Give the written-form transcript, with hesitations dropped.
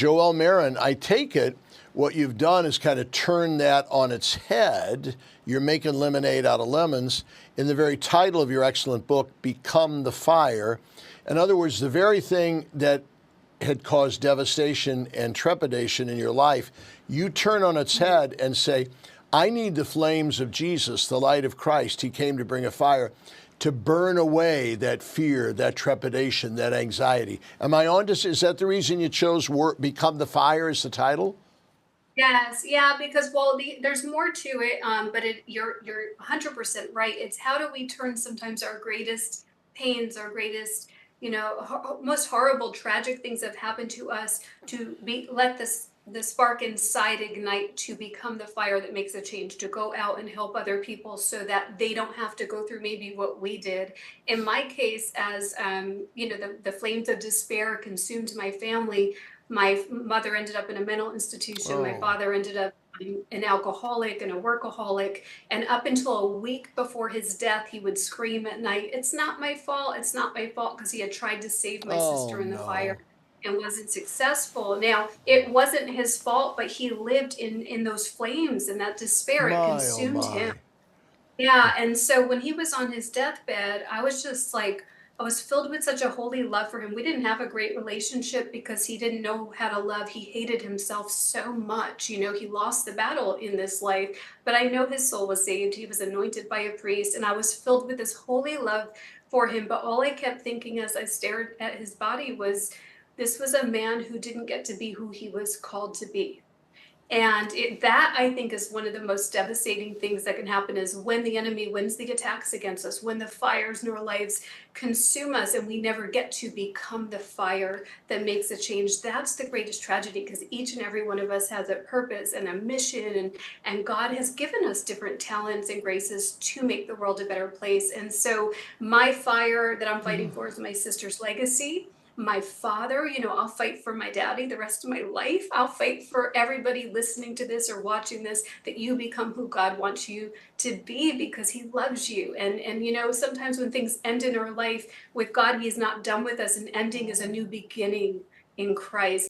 Joel Marin, I take it what you've done is kind of turn that on its head. You're making lemonade out of lemons. In the very title of your excellent book, Become the Fire. In other words, the very thing that had caused devastation and trepidation in your life, you turn on its head and say, I need the flames of Jesus, the light of Christ. He came to bring a fire to burn away that fear, that trepidation, that anxiety. Am I on to, is that the reason you chose Become the Fire as the title? Yes, yeah, because there's more to it, but you're 100% right. It's how do we turn sometimes our greatest pains, our greatest, most horrible, tragic things that have happened to us to be let the spark inside ignite to become the fire that makes a change, to go out and help other people so that they don't have to go through maybe what we did. In my case, as the flames of despair consumed my family. My mother ended up in a mental institution. My Oh, father ended up an alcoholic and a workaholic. And up until a week before his death, he would scream at night, "It's not my fault. It's not my fault," because he had tried to save my oh sister in the fire no. and wasn't successful. Now, it wasn't his fault, but he lived in those flames and that despair. It My, oh consumed him. my. Yeah, and so when he was on his deathbed, I was just like, I was filled with such a holy love for him. We didn't have a great relationship because he didn't know how to love. He hated himself so much. He lost the battle in this life, but I know his soul was saved. He was anointed by a priest, and I was filled with this holy love for him. But all I kept thinking as I stared at his body was, this was a man who didn't get to be who he was called to be. And that I think is one of the most devastating things that can happen is when the enemy wins the attacks against us, when the fires in our lives consume us and we never get to become the fire that makes a change. That's the greatest tragedy because each and every one of us has a purpose and a mission, and God has given us different talents and graces to make the world a better place. And so my fire that I'm fighting for is my sister's legacy. My father, I'll fight for my daddy the rest of my life. I'll fight for everybody listening to this or watching this, that you become who God wants you to be because he loves you. And sometimes when things end in our life with God, he's not done with us, and ending is a new beginning in Christ.